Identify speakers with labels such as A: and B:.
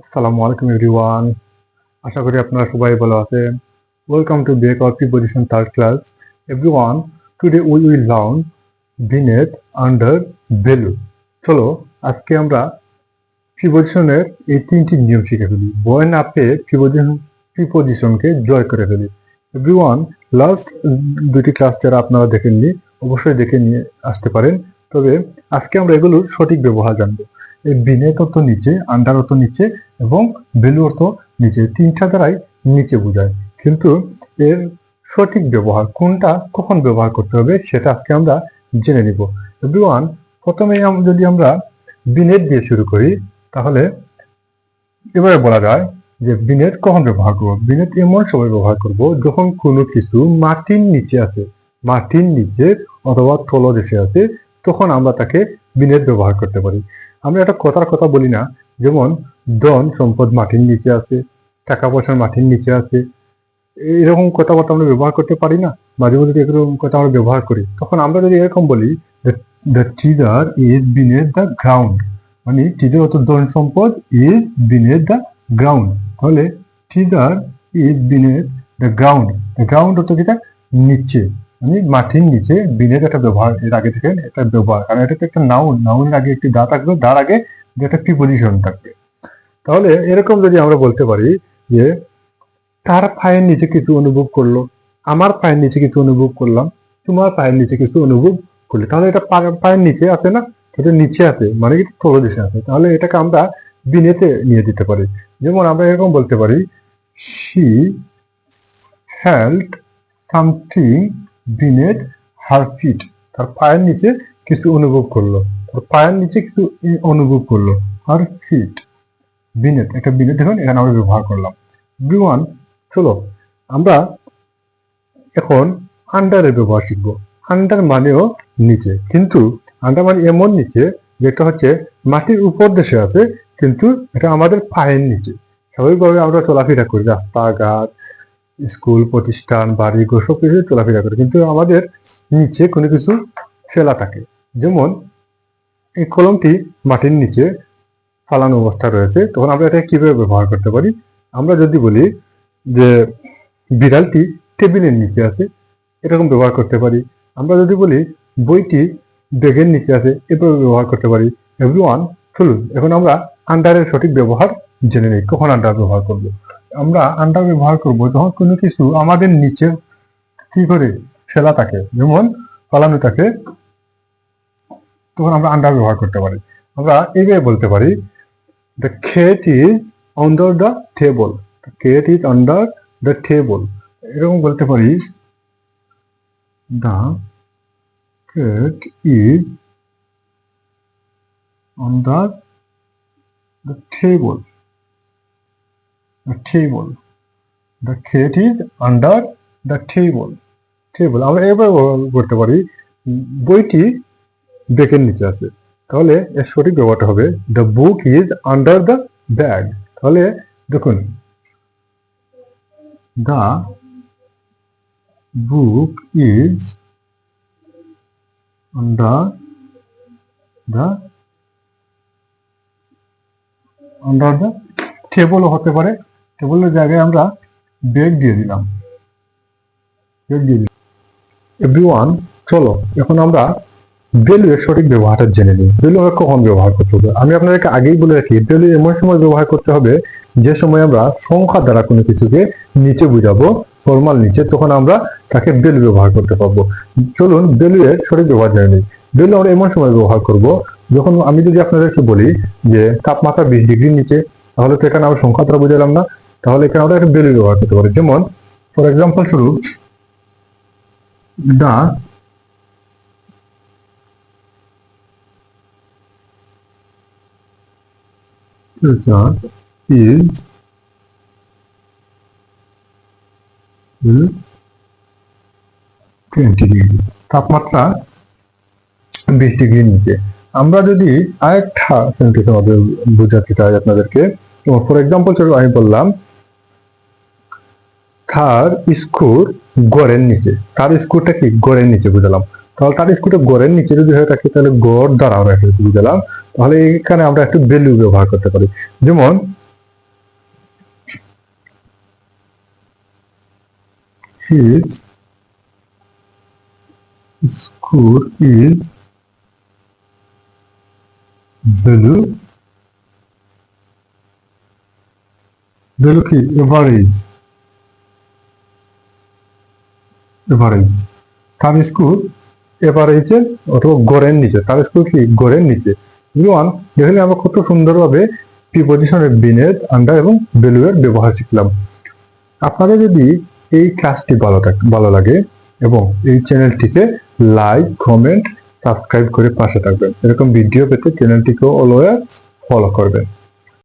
A: আসসালামু আলাইকুম এভরিওয়ান। আশা করি আপনারা সবাই ভালো আছেন। Welcome to back or preposition third class. Everyone, today we will learn beneath, under, below. চলো আজকে আমরা প্রিপোজিশনের এই তিনটি নিয়ম শিখে ফেলি। বয় না পেয়ে প্রিপোজিশনকে জয় করে ফেলি। এভরিওয়ান, লাস্ট দুটি ক্লাস যারা আপনারা দেখেননি অবশ্যই দেখে নিয়ে আসতে পারেন। তবে আজকে আমরা এগুলোর সঠিক ব্যবহার জানবো। এই বিনেথ অর্থ নিচে, আন্ডার অর্থ নিচে এবং বেলু অর্থ নিচে, তিনটা দ্বারাই নিচে বোঝায়। কিন্তু এর সঠিক ব্যবহার কোনটা, কখন ব্যবহার করতে হবে সেটা আজকে আমরা জেনে নিব। এভরিওয়ান, প্রথমে যদি আমরা বিনেথ দিয়ে শুরু করি তাহলে এবারে বলা যায় যে বিনেথ কখন ব্যবহার করবো। বিনেথ এমন সময় ব্যবহার করব যখন কোনো কিছু মাটির নিচে আছে, মাটির নিচে অথবা তলদেশে আছে, তখন আমরা তাকে বিনেথ ব্যবহার করতে পারি। আমরা একটা কথার কথা বলি না, যেমন ধন সম্পদ মাটির নিচে আছে, টাকা পয়সা মাটির নিচে আছে, এরকম কথাবার্তা আমরা ব্যবহার করতে পারি না। মাঝে মধ্যে এরকম কথা আমরা ব্যবহার করি। তখন আমরা যদি এরকম বলি the treasure is beneath the ground, মানে ট্রিজার অর্থ ধন সম্পদ, ইজ বিনেথ দ্য গ্রাউন্ড, তাহলে treasure is beneath the ground. The ground অর্থ যেটা নিচে, মানে মাটির নিচে। বিনেথ একটা ব্যবহার, এর আগে থেকে একটা ব্যবহার, কারণ এটা তো একটা নাউন, নাউনের আগে একটি দা থাকবে, তার আগে একটা প্রিপোজিশন থাকবে। তাহলে এরকম যদি আমরা বলতে পারি যে তার পায়ের নিচে কিছু অনুভব করলো, আমার পায়ের নিচে কিছু অনুভব করলাম, তোমার পায়ের নিচে কিছু অনুভব করলে, তাহলে এটা পায়ের নিচে আছে না, এটা নিচে আছে মানে কি তলদেশে আছে, তাহলে এটাকে আমরা বিনেতে নিয়ে দিতে পারি। যেমন আমরা এরকম বলতে পারি she felt something beneath her feet, তার পায়ের নিচে কিছু অনুভব করলো, তার পায়ের নিচে কিছু অনুভব করলো, her feet, বিনেথ, একটা বিনেথ দেখুন এখানে আমরা ব্যবহার করলাম। এভরিওয়ান, চলো আমরা এখন আন্ডারের ব্যবহার শিখবো। আন্ডার মানেও নিচে, কিন্তু আন্ডার মানে এমন নিচে যেটা হচ্ছে মাটির উপর দেশে আছে, কিন্তু এটা আমাদের পায়ের নিচে। স্বাভাবিকভাবে আমরা চলাফেরা করি, রাস্তাঘাট, স্কুল প্রতিষ্ঠান, বাড়ি ঘর সব কিছু চলাফেরা করি, কিন্তু আমাদের নিচে কোনো কিছু ফেলা থাকে। যেমন এই কলমটি মাটির নিচে ফালানো অবস্থা রয়েছে, তখন আমরা এটা কিভাবে ব্যবহার করতে পারি। আমরা যদি বলি যে বিড়ালটি টেবিলের নিচে আছে, এরকম ব্যবহার করতে পারি। আমরা যদি বলি বইটি ব্যাগের নিচে আছে, এভাবে ব্যবহার করতে পারি। এভরিওয়ান, চলুন এখন আমরা আন্ডারের সঠিক ব্যবহার জেনে নিই। কখন আন্ডার ব্যবহার করব। আমরা আন্ডার ব্যবহার করব যখন কোনো কিছু আমাদের নিচে কি করে ফেলা থাকে, যেমন ফালানো থাকে, তখন আমরা আন্ডার ব্যবহার করতে পারি। আমরা এইভাবে বলতে পারি the cat is under the table, the cat is under the table, এরকম বলতে পারি the cat is under the table, the table, the cat is under the table, table। আমরা এবার করতে পারি বইটি ব্যাগের নিচে আছে, তাহলে এর সঠিক ব্যবহারটা হবে the book is under the bag। তাহলে দেখুন the book is under the টেবলও হতে পারে, টেবলের জায়গায় আমরা ব্যাগ দিয়ে দিলাম, ব্যাগ দিয়ে দিলাম। এভরিওয়ান, চলো এখন আমরা বেলু এর সঠিক ব্যবহারটা জেনে নিই। বেলু আমরা কখন ব্যবহার করতে হবে। আমি আপনাদেরকে আগেই বলে রাখি, বেলু এমন সময় ব্যবহার করতে হবে যে সময় আমরা সংখ্যা দ্বারা কোনো কিছুকে নিচে বুঝাবো, ফর্মাল নিচে, তখন আমরা তাকে বেলু ব্যবহার করতে পারবো। চলুন বেলু এর সঠিক ব্যবহার জেনে নিই। বেলু আমরা এমন সময় ব্যবহার করব যখন আমি যদি আপনাদেরকে বলি যে তাপমাত্রা 20 ডিগ্রির নিচে, তাহলে তো এখানে আমরা সংখ্যা দ্বারা বুঝালাম না, তাহলে এখানে আমরা একটা বেলু ব্যবহার করতে পারি। যেমন ফর এক্সাম্পল স্বরূপ দা temperature is 20 ডিগ্রি, তাপমাত্রা 20 ডিগ্রির নিচে। আমরা যদি আরেকটা সেন্টেন্স আমাদের বোঝাতে চাই আপনাদেরকে, ফর এক্সাম্পল স্বরূপ আমি বললাম তার স্কুল গড়ের নিচে, তার স্কুলটা কি গড়ের নিচে বুঝালাম, তাহলে তার স্কুলটা গড়ের নিচে যদি হয়ে থাকে তাহলে গড় দ্বারা আমরা একটা বুঝালাম, তাহলে এখানে আমরা একটু ভ্যালু ব্যবহার করতে পারি। যেমন his score is value কি এভারেজ তার স্কোর এভারেজের অথবা গড়ের নিচে, তার স্কোর কি গড়ের নিচে। এভরিওয়ান, দেখলে আমরা কত সুন্দরভাবে প্রিপজিশনের বিনেথ, আন্ডার এবং বেলু এর ব্যবহার শিখলাম। আপনাদের যদি এই ক্লাসটি ভালো লাগে এবং এই চ্যানেলটিকে লাইক, কমেন্ট, সাবস্ক্রাইব করে পাশে থাকবেন। এরকম ভিডিও পেতে চ্যানেলটিকে অলওয়েজ ফলো করবেন।